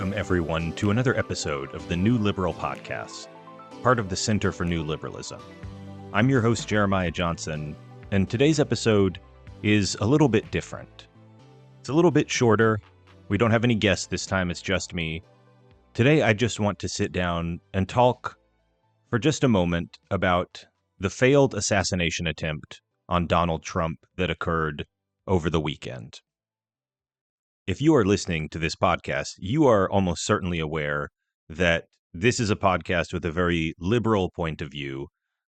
welcome everyone to another episode of the New Liberal Podcast, part of the Center for New Liberalism. I'm your host, Jeremiah Johnson, and today's episode is a little bit different. It's a little bit shorter. We don't have any guests this time, it's just me. Today, I just want to sit down and talk for just a moment about the failed assassination attempt on Donald Trump that occurred over the weekend. If you are listening to this podcast, you are almost certainly aware that this is a podcast with a very liberal point of view.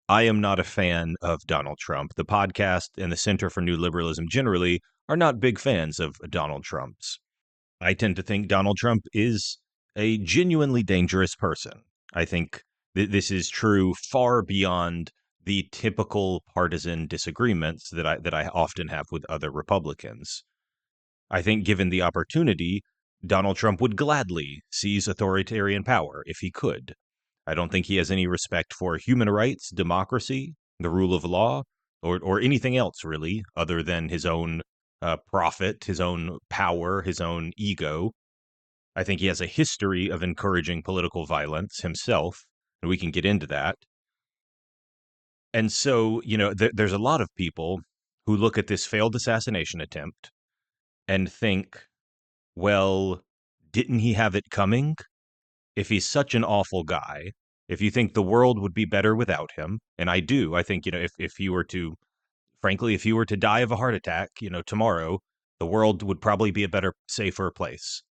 I am not a fan of Donald Trump. The podcast and the Center for New Liberalism generally are not big fans of Donald Trump's. I tend to think Donald Trump is a genuinely dangerous person. I think this is true far beyond the typical partisan disagreements that I often have with other Republicans. I think given the opportunity, Donald Trump would gladly seize authoritarian power if he could. I don't think he has any respect for human rights, democracy, the rule of law, or anything else really, other than his own profit, his own power, his own ego. I think he has a history of encouraging political violence himself, and we can get into that. And so, there's a lot of people who look at this failed assassination attempt and think, well, didn't he have it coming? If he's such an awful guy, if you think the world would be better without him, and I do, I think, if he were to, frankly, if he were to die of a heart attack, tomorrow, the world would probably be a better, safer place.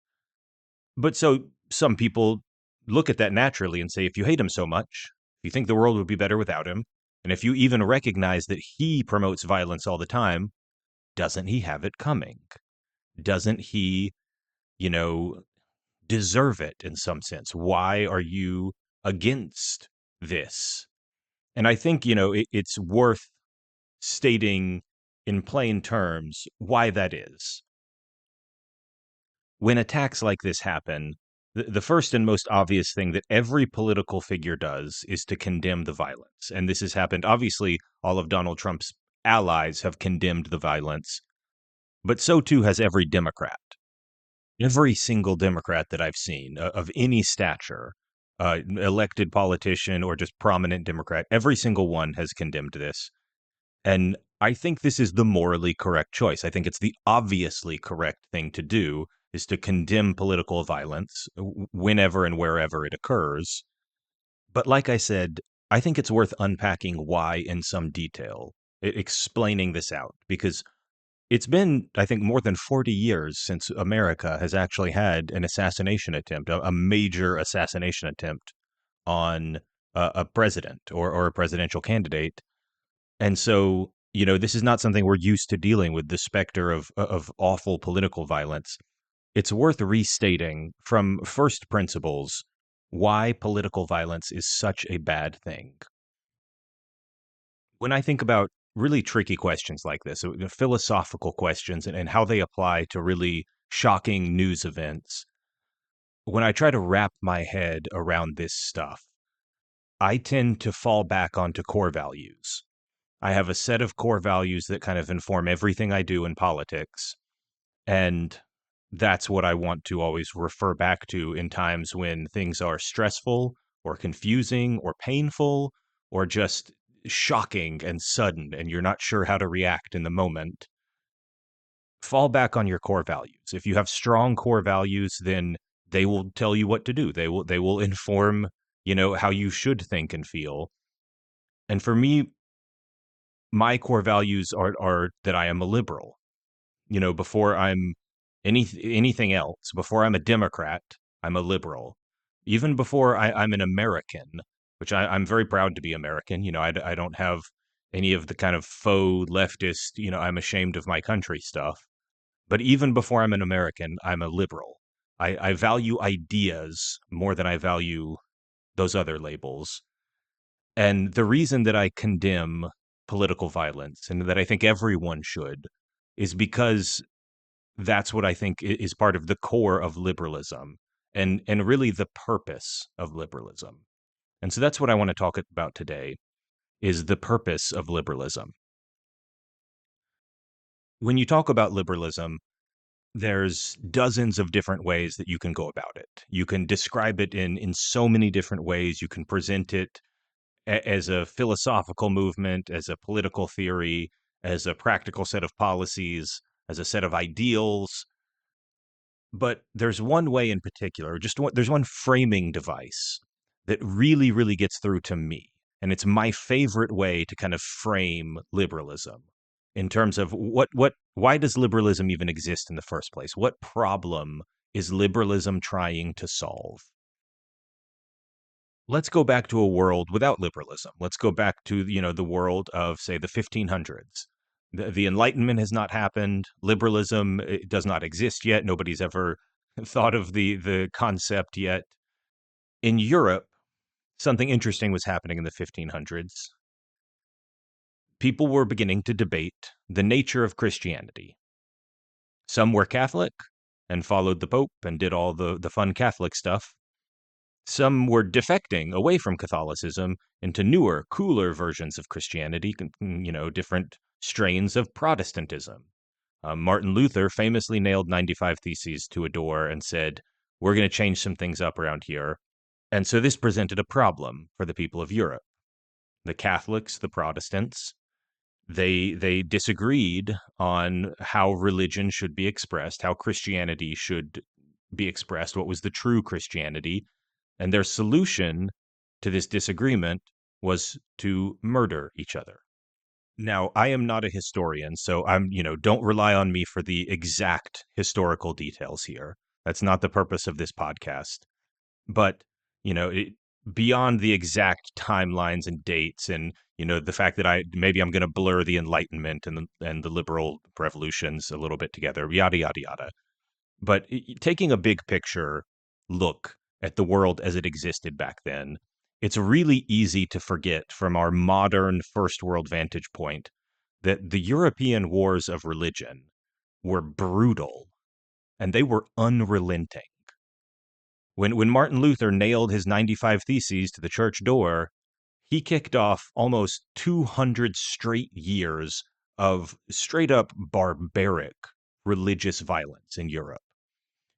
But so some people look at that naturally and say, if you hate him so much, if you think the world would be better without him, and if you even recognize that he promotes violence all the time, doesn't he have it coming? Doesn't he, deserve it in some sense? Why are you against this? And I think, it's worth stating in plain terms why that is. When attacks like this happen, the first and most obvious thing that every political figure does is to condemn the violence. And this has happened. Obviously, all of Donald Trump's allies have condemned the violence, but so too has every Democrat. Every single Democrat that I've seen of any stature, elected politician or just prominent Democrat, every single one has condemned this. And I think this is the morally correct choice. I think it's the obviously correct thing to do, is to condemn political violence whenever and wherever it occurs. But like I said, I think it's worth unpacking why in some detail, explaining this out, because it's been, I think, more than 40 years since America has actually had an assassination attempt, a major assassination attempt on a president or a presidential candidate. And so, this is not something we're used to dealing with, the specter of awful political violence. It's worth restating from first principles why political violence is such a bad thing. When I think about really tricky questions like this, philosophical questions and how they apply to really shocking news events, when I try to wrap my head around this stuff, I tend to fall back onto core values. I have a set of core values that kind of inform everything I do in politics, and that's what I want to always refer back to in times when things are stressful or confusing or painful or just shocking and sudden and you're not sure how to react in the moment. Fall back on your core values. If you have strong core values, then they will tell you what to do. They will inform, how you should think and feel. And for me, my core values are that I am a liberal. Before I'm anything else, before I'm a Democrat, I'm a liberal. Even before I'm an American, which I'm very proud to be American. I don't have any of the kind of faux leftist, I'm ashamed of my country stuff. But even before I'm an American, I'm a liberal. I value ideas more than I value those other labels. And the reason that I condemn political violence and that I think everyone should is because that's what I think is part of the core of liberalism and really the purpose of liberalism. And so that's what I want to talk about today, is the purpose of liberalism. When you talk about liberalism, there's dozens of different ways that you can go about it. You can describe it in so many different ways. You can present it as a philosophical movement, as a political theory, as a practical set of policies, as a set of ideals. But there's one way in particular, there's one framing device that really, really gets through to me. And it's my favorite way to kind of frame liberalism in terms of why does liberalism even exist in the first place? What problem is liberalism trying to solve? Let's go back to a world without liberalism. Let's go back to, the world of, say, the 1500s. The Enlightenment has not happened. Liberalism does not exist yet. Nobody's ever thought of the concept yet. In Europe, something interesting was happening in the 1500s. People were beginning to debate the nature of Christianity. Some were Catholic and followed the Pope and did all the fun Catholic stuff. Some were defecting away from Catholicism into newer, cooler versions of Christianity, different strains of Protestantism. Martin Luther famously nailed 95 Theses to a door and said, "We're going to change some things up around here." And so this presented a problem for the people of Europe. The Catholics, the Protestants, they disagreed on how religion should be expressed, how Christianity should be expressed, what was the true Christianity. And their solution to this disagreement was to murder each other. Now, I am not a historian, so don't rely on me for the exact historical details here. That's not the purpose of this podcast. But, beyond the exact timelines and dates and, the fact that I'm going to blur the Enlightenment and the liberal revolutions a little bit together, yada, yada, yada. But taking a big picture look at the world as it existed back then, it's really easy to forget from our modern first world vantage point that the European wars of religion were brutal and they were unrelenting. When Martin Luther nailed his 95 Theses to the church door, he kicked off almost 200 straight years of straight up barbaric religious violence in Europe.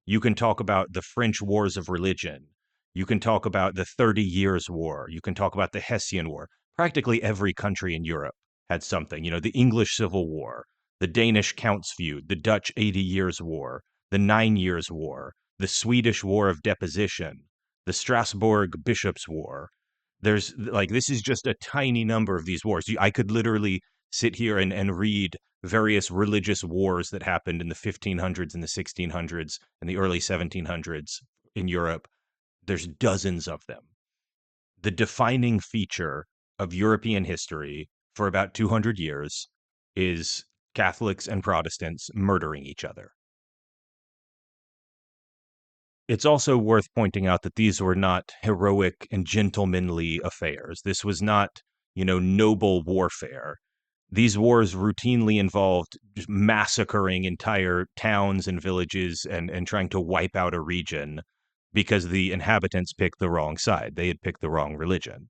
You can talk about the French wars of religion. You can talk about the 30 Years' War. You can talk about the Hessian War. Practically every country in Europe had something. The English Civil War, the Danish Counts Feud, the Dutch 80 Years' War, the 9 Years' War, the Swedish War of Deposition, the Strasbourg Bishops' War. This is just a tiny number of these wars. I could literally sit here and read various religious wars that happened in the 1500s and the 1600s and the early 1700s in Europe. There's dozens of them. The defining feature of European history for about 200 years is Catholics and Protestants murdering each other. It's also worth pointing out that these were not heroic and gentlemanly affairs. This was not, noble warfare. These wars routinely involved just massacring entire towns and villages and trying to wipe out a region because the inhabitants picked the wrong side. They had picked the wrong religion.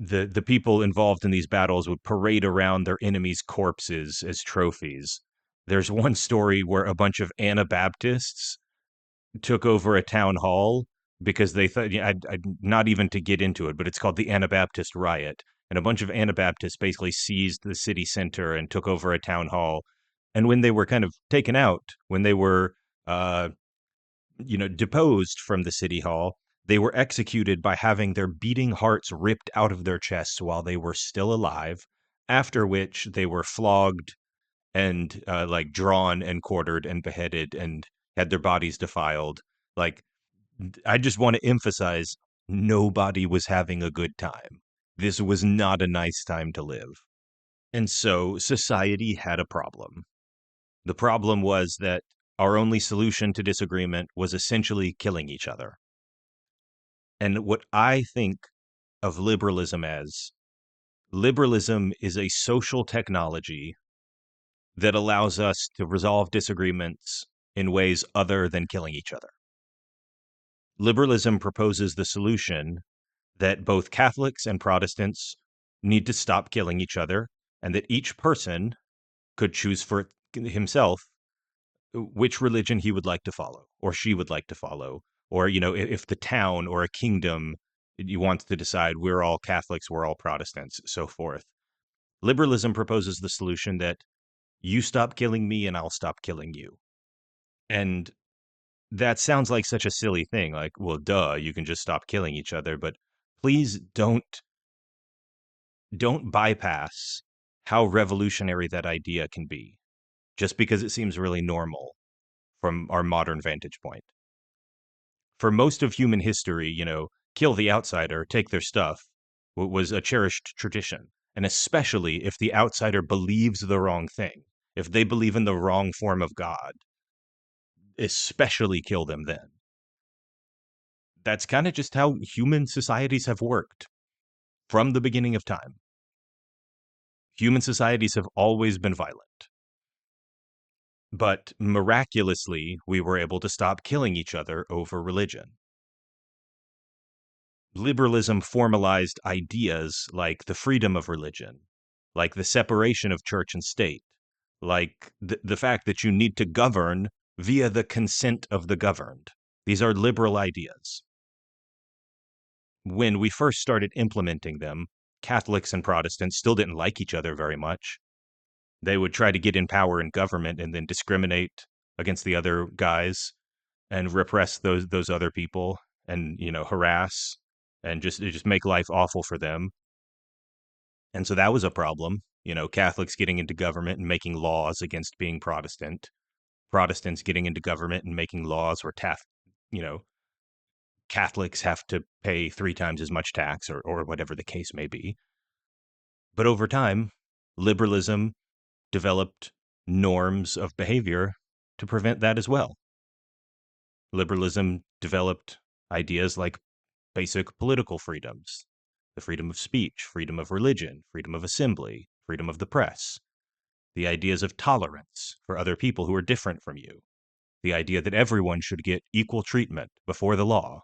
The people involved in these battles would parade around their enemies' corpses as trophies. There's one story where a bunch of Anabaptists took over a town hall because they thought, not even to get into it, but it's called the Anabaptist riot. And a bunch of Anabaptists basically seized the city center and took over a town hall. And when they were kind of taken out, when they were, deposed from the city hall, they were executed by having their beating hearts ripped out of their chests while they were still alive, after which they were flogged and drawn and quartered and beheaded and had their bodies defiled. Like, I just want to emphasize nobody was having a good time. This was not a nice time to live. And so society had a problem. The problem was that our only solution to disagreement was essentially killing each other. And what I think of liberalism as, liberalism is a social technology that allows us to resolve disagreements in ways other than killing each other. Liberalism proposes the solution that both Catholics and Protestants need to stop killing each other, and that each person could choose for himself which religion he would like to follow or she would like to follow. Or, if the town or a kingdom wants to decide we're all Catholics, we're all Protestants, so forth. Liberalism proposes the solution that you stop killing me and I'll stop killing you. And that sounds like such a silly thing. Like, well, duh, you can just stop killing each other. But please don't bypass how revolutionary that idea can be just because it seems really normal from our modern vantage point. For most of human history, kill the outsider, take their stuff, was a cherished tradition. And especially if the outsider believes the wrong thing, if they believe in the wrong form of God, especially kill them then. That's kind of just how human societies have worked from the beginning of time. Human societies have always been violent. But miraculously, we were able to stop killing each other over religion. Liberalism formalized ideas like the freedom of religion, like the separation of church and state, like the fact that you need to govern via the consent of the governed. These are liberal ideas. When we first started implementing them, Catholics and Protestants still didn't like each other very much. They would try to get in power in government and then discriminate against the other guys and repress those other people and harass and just make life awful for them. And so that was a problem. Catholics getting into government and making laws against being Protestant, Protestants getting into government and making laws where you know Catholics have to pay 3 times as much tax or whatever the case may be. But over time, liberalism developed norms of behavior to prevent that as well. Liberalism developed ideas like basic political freedoms, the freedom of speech, freedom of religion, freedom of assembly, freedom of the press, the ideas of tolerance for other people who are different from you, the idea that everyone should get equal treatment before the law,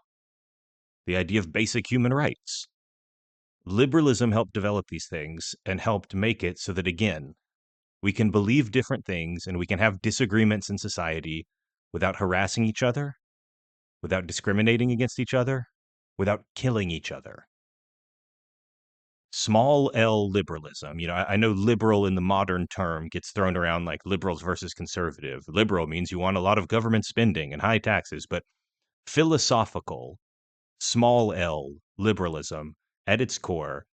the idea of basic human rights. Liberalism helped develop these things and helped make it so that, again, we can believe different things and we can have disagreements in society without harassing each other, without discriminating against each other, without killing each other. Small L liberalism. I know liberal in the modern term gets thrown around like liberals versus conservative. Liberal means you want a lot of government spending and high taxes, but philosophical, small L liberalism at its core,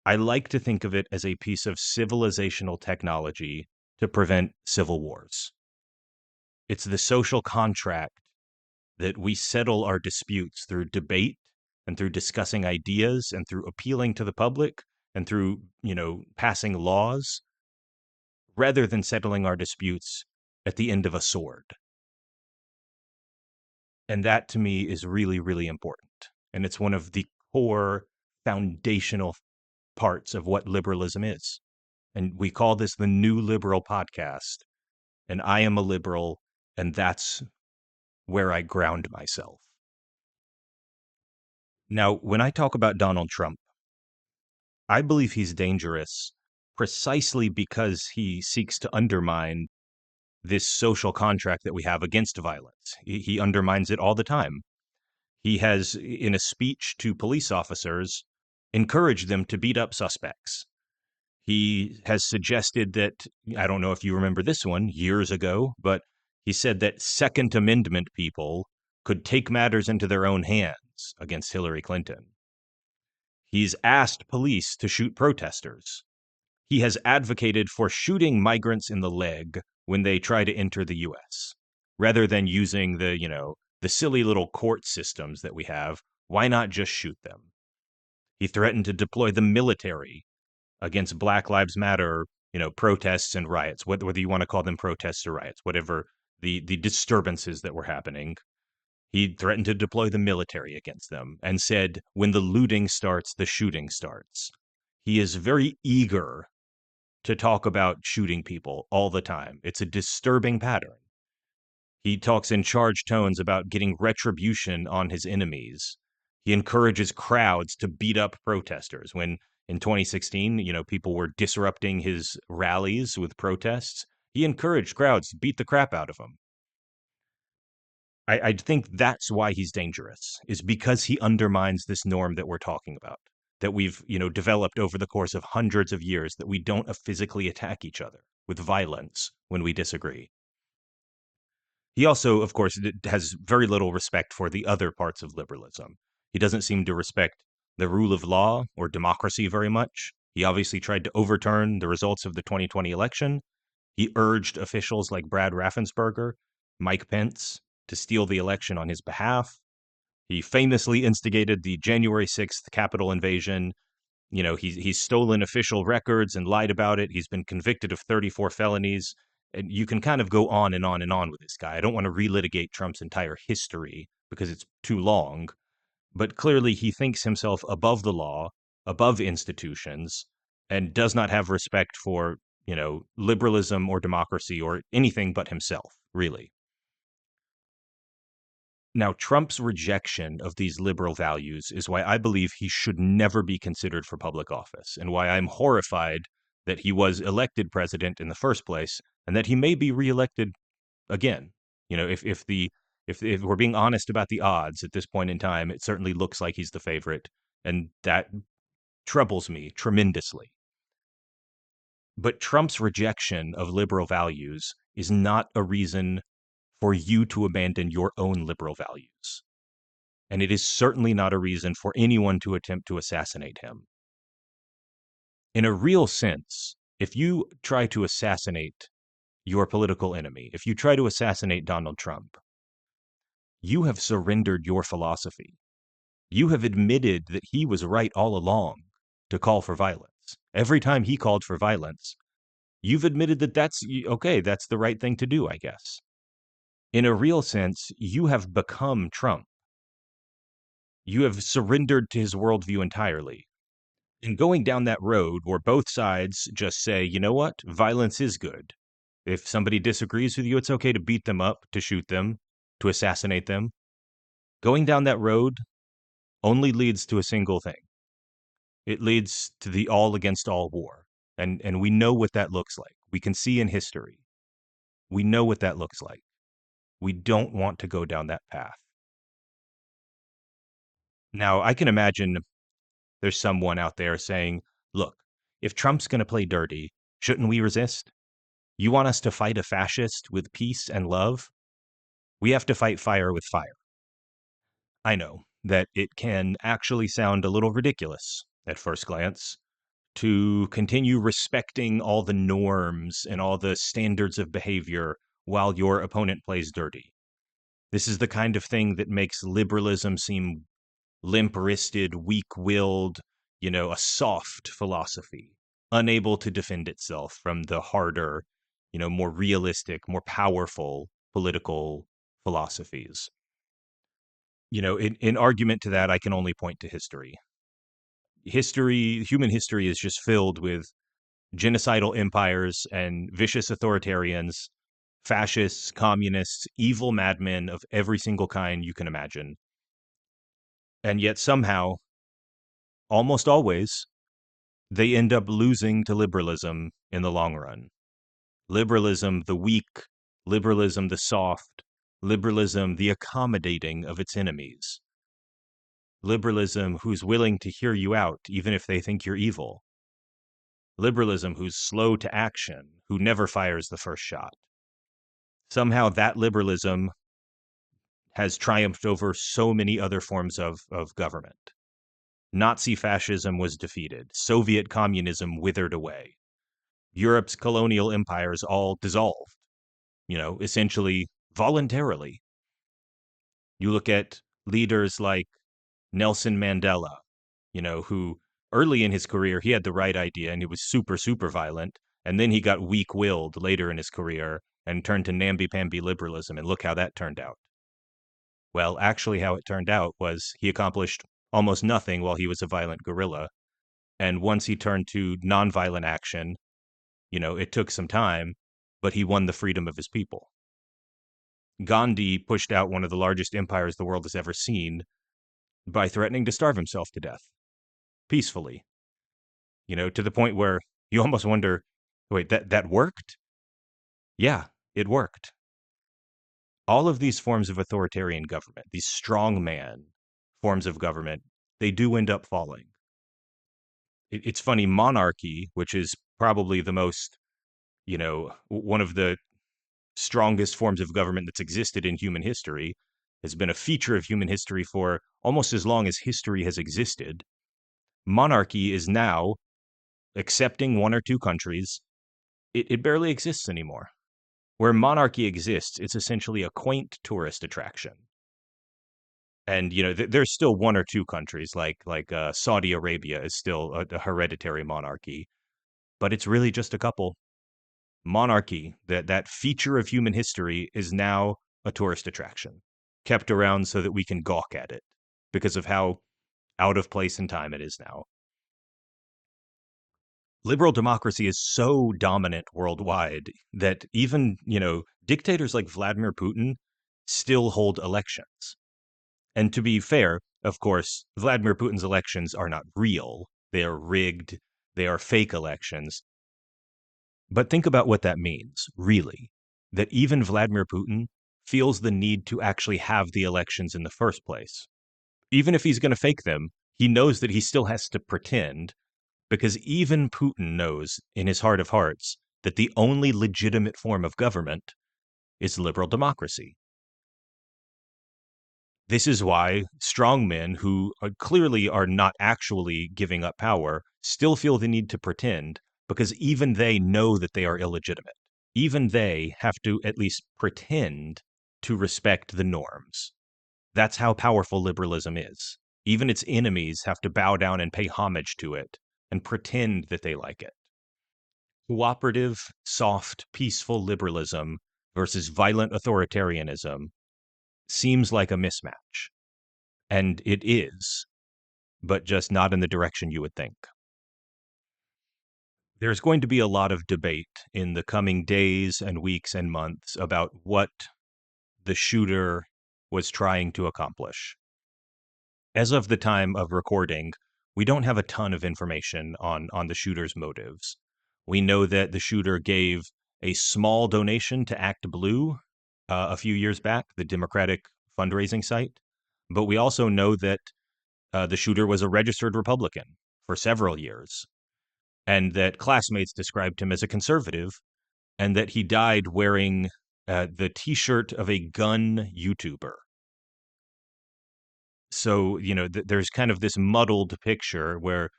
I like to think of it as a piece of civilizational technology to prevent civil wars. It's the social contract that we settle our disputes through debate and through discussing ideas and through appealing to the public and through, passing laws rather than settling our disputes at the end of a sword. And that to me is really, really important. And it's one of the core foundational parts of what liberalism is. And we call this the New Liberal Podcast. And I am a liberal, and that's where I ground myself. Now, when I talk about Donald Trump, I believe he's dangerous precisely because he seeks to undermine this social contract that we have against violence. He undermines it all the time. He has, in a speech to police officers, encouraged them to beat up suspects. He has suggested that, I don't know if you remember this one years ago, but he said that Second Amendment people could take matters into their own hands against Hillary Clinton. He's asked police to shoot protesters. He has advocated for shooting migrants in the leg when they try to enter the U.S. Rather than using the silly little court systems that we have. Why not just shoot them? He threatened to deploy the military against Black Lives Matter, protests and riots, whether you want to call them protests or riots, whatever the disturbances that were happening. He threatened to deploy the military against them and said, when the looting starts, the shooting starts. He is very eager to talk about shooting people all the time. It's a disturbing pattern. He talks in charged tones about getting retribution on his enemies. He encourages crowds to beat up protesters. When in 2016, people were disrupting his rallies with protests, He encouraged crowds to beat the crap out of him. I think that's why he's dangerous, is because he undermines this norm that we're talking about, that we've, developed over the course of hundreds of years, that we don't physically attack each other with violence when we disagree. He also, of course, has very little respect for the other parts of liberalism. He doesn't seem to respect the rule of law or democracy very much. He obviously tried to overturn the results of the 2020 election. He urged officials like Brad Raffensperger, Mike Pence, to steal the election on his behalf. He famously instigated the January 6th Capitol invasion. He's stolen official records and lied about it. He's been convicted of 34 felonies. And you can kind of go on and on and on with this guy. I don't want to relitigate Trump's entire history because it's too long. But clearly, he thinks himself above the law, above institutions, and does not have respect for, liberalism or democracy or anything but himself, really. Now, Trump's rejection of these liberal values is why I believe he should never be considered for public office, and why I'm horrified that he was elected president in the first place, and that he may be reelected again. If we're being honest about the odds at this point in time, it certainly looks like he's the favorite, and that troubles me tremendously. But Trump's rejection of liberal values is not a reason for you to abandon your own liberal values. And it is certainly not a reason for anyone to attempt to assassinate him. In a real sense, if you try to assassinate your political enemy, if you try to assassinate Donald Trump, you have surrendered your philosophy. You have admitted that he was right all along to call for violence. Every time he called for violence, you've admitted that that's okay, that's the right thing to do, I guess. In a real sense, you have become Trump. You have surrendered to his worldview entirely. And going down that road where both sides just say, you know what, violence is good. If somebody disagrees with you, it's okay to beat them up, to shoot them, to assassinate them. Going down that road only leads to a single thing. It leads to the all against all war. And we know what that looks like. We can see in history. We know what that looks like. We don't want to go down that path. Now, I can imagine there's someone out there saying, look, if Trump's going to play dirty, shouldn't we resist? You want us to fight a fascist with peace and love? We have to fight fire with fire. I know that it can actually sound a little ridiculous at first glance to continue respecting all the norms and all the standards of behavior while your opponent plays dirty. This is the kind of thing that makes liberalism seem limp-wristed, weak-willed, a soft philosophy, unable to defend itself from the harder, more realistic, more powerful political philosophies. In argument to that, I can only point to history. Human history is just filled with genocidal empires and vicious authoritarians, fascists, communists, evil madmen of every single kind you can imagine. And yet somehow, almost always, they end up losing to liberalism in the long run. Liberalism, the weak, liberalism, the soft, liberalism, the accommodating of its enemies. Liberalism, who's willing to hear you out, even if they think you're evil. Liberalism, who's slow to action, who never fires the first shot. Somehow that liberalism has triumphed over so many other forms of government. Nazi fascism was defeated. Soviet communism withered away. Europe's colonial empires all dissolved, essentially voluntarily. You look at leaders like Nelson Mandela, who early in his career, he had the right idea and he was super, super violent. And then he got weak-willed later in his career and turned to namby-pamby liberalism. And look how that turned out. Well, actually, how it turned out was he accomplished almost nothing while he was a violent guerrilla. And once he turned to nonviolent action, it took some time, but he won the freedom of his people. Gandhi pushed out one of the largest empires the world has ever seen by threatening to starve himself to death peacefully, to the point where you almost wonder, wait, that worked? Yeah, it worked. All of these forms of authoritarian government, these strongman forms of government, they do end up falling. It's funny, monarchy, which is probably the most, one of the strongest forms of government that's existed in human history, has been a feature of human history for almost as long as history has existed. Monarchy is now, excepting one or two countries, it barely exists anymore. Where monarchy exists, it's essentially a quaint tourist attraction. And there's still one or two countries like Saudi Arabia is still a hereditary monarchy, but it's really just a couple. Monarchy, that feature of human history, is now a tourist attraction, kept around so that we can gawk at it because of how out of place in time it is now. Liberal democracy is so dominant worldwide that even, dictators like Vladimir Putin still hold elections. And to be fair, of course, Vladimir Putin's elections are not real. They are rigged. They are fake elections. But think about what that means, really. That even Vladimir Putin feels the need to actually have the elections in the first place. Even if he's going to fake them, he knows that he still has to pretend, because even Putin knows in his heart of hearts that the only legitimate form of government is liberal democracy. This is why strongmen who clearly are not actually giving up power still feel the need to pretend, because even they know that they are illegitimate. Even they have to at least pretend to respect the norms. That's how powerful liberalism is. Even its enemies have to bow down and pay homage to it and pretend that they like it. Cooperative, soft, peaceful liberalism versus violent authoritarianism seems like a mismatch. And it is, but just not in the direction you would think. There's going to be a lot of debate in the coming days and weeks and months about what the shooter was trying to accomplish. As of the time of recording, we don't have a ton of information on the shooter's motives. We know that the shooter gave a small donation to Act Blue a few years back, the Democratic fundraising site. But we also know that the shooter was a registered Republican for several years, and that classmates described him as a conservative, and that he died wearing the T-shirt of a gun YouTuber. So there's kind of this muddled picture where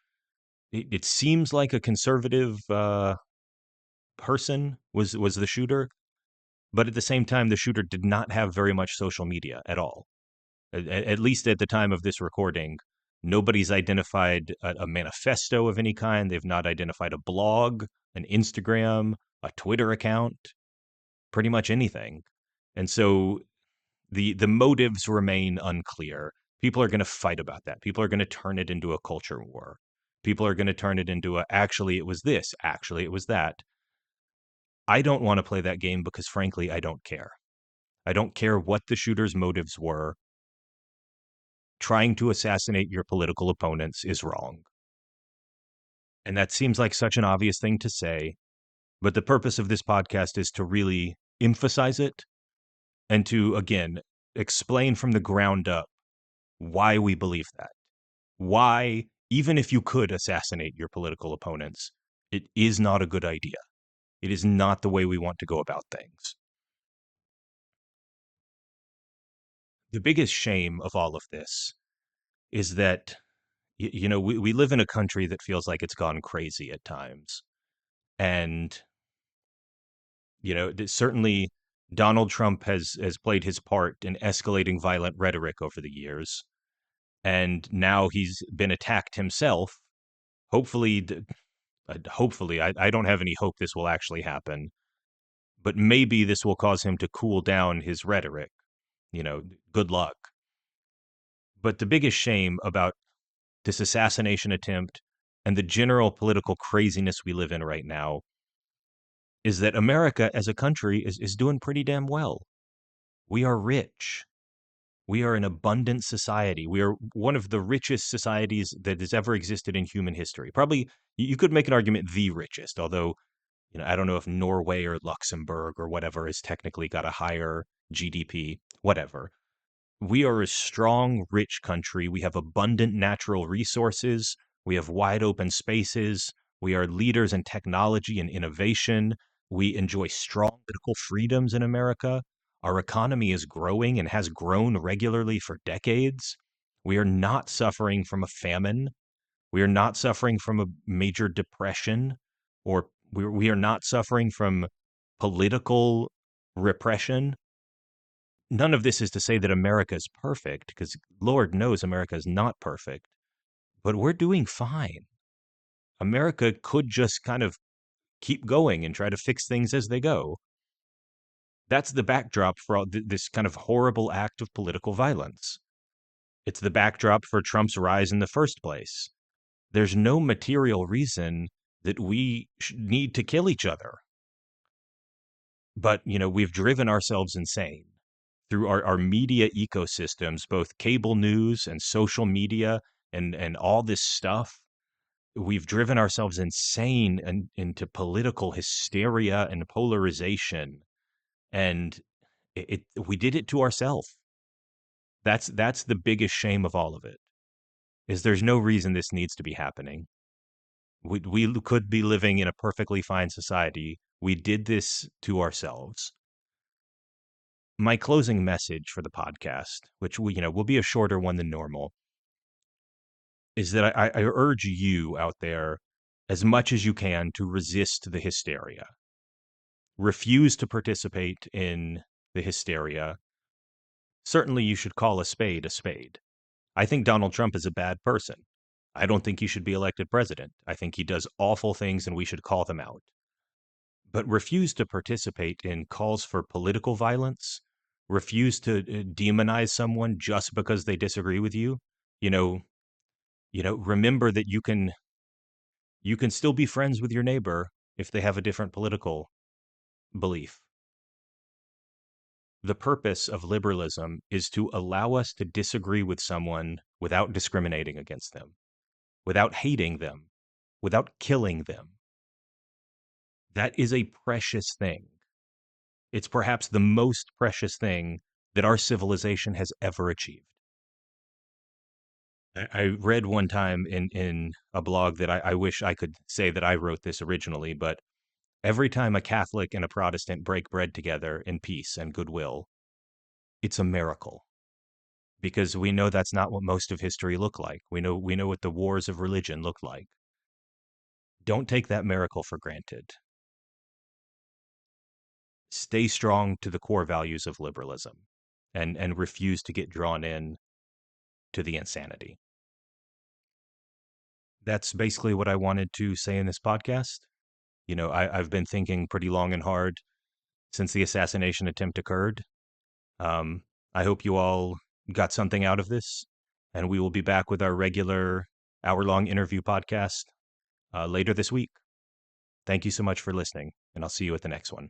it seems like a conservative person was the shooter, but at the same time, the shooter did not have very much social media at all. At least at the time of this recording, nobody's identified a manifesto of any kind. They've not identified a blog, an Instagram, a Twitter account, pretty much anything. And so the motives remain unclear. People are going to fight about that. People are going to turn it into a culture war. People are going to turn it into actually it was this, actually it was that. I don't want to play that game because frankly, I don't care. I don't care what the shooter's motives were. Trying to assassinate your political opponents is wrong. And that seems like such an obvious thing to say, but the purpose of this podcast is to really emphasize it and to, again, explain from the ground up why we believe that. Why, even if you could assassinate your political opponents, it is not a good idea. It is not the way we want to go about things. The biggest shame of all of this is that, we live in a country that feels like it's gone crazy at times. And, certainly Donald Trump has played his part in escalating violent rhetoric over the years. And now he's been attacked himself. Hopefully, I don't have any hope this will actually happen, but maybe this will cause him to cool down his rhetoric. Good luck. But the biggest shame about this assassination attempt and the general political craziness we live in right now is that America as a country is doing pretty damn well. We are rich. We are an abundant society. We are one of the richest societies that has ever existed in human history. Probably, you could make an argument the richest, although, I don't know if Norway or Luxembourg or whatever has technically got a higher GDP, whatever. We are a strong, rich country. We have abundant natural resources. We have wide open spaces. We are leaders in technology and innovation. We enjoy strong political freedoms in America. Our economy is growing and has grown regularly for decades. We are not suffering from a famine. We are not suffering from a major depression, or we are not suffering from political repression. None of this is to say that America is perfect, because Lord knows America is not perfect, but we're doing fine. America could just kind of keep going and try to fix things as they go. That's the backdrop for all this kind of horrible act of political violence. It's the backdrop for Trump's rise in the first place. There's no material reason that we need to kill each other. But, we've driven ourselves insane through our media ecosystems, both cable news and social media and all this stuff. We've driven ourselves insane and into political hysteria and polarization. And we did it to ourselves. That's the biggest shame of all of it, is there's no reason this needs to be happening. We could be living in a perfectly fine society. We did this to ourselves. My closing message for the podcast, which will be a shorter one than normal, is that I urge you out there, as much as you can, to resist the hysteria. Refuse to participate in the hysteria. Certainly, you should call a spade a spade. I think Donald Trump is a bad person. I don't think he should be elected president. I think he does awful things and we should call them out. But refuse to participate in calls for political violence. Refuse to demonize someone just because they disagree with you. You know, remember that you can still be friends with your neighbor if they have a different political belief. The purpose of liberalism is to allow us to disagree with someone without discriminating against them, without hating them, without killing them. That is a precious thing. It's perhaps the most precious thing that our civilization has ever achieved. I read one time in a blog that I wish I could say that I wrote this originally, but every time a Catholic and a Protestant break bread together in peace and goodwill, it's a miracle. Because we know that's not what most of history looked like. We know what the wars of religion looked like. Don't take that miracle for granted. Stay strong to the core values of liberalism and refuse to get drawn in to the insanity. That's basically what I wanted to say in this podcast. I've been thinking pretty long and hard since the assassination attempt occurred. I hope you all got something out of this, and we will be back with our regular hour-long interview podcast later this week. Thank you so much for listening, and I'll see you at the next one.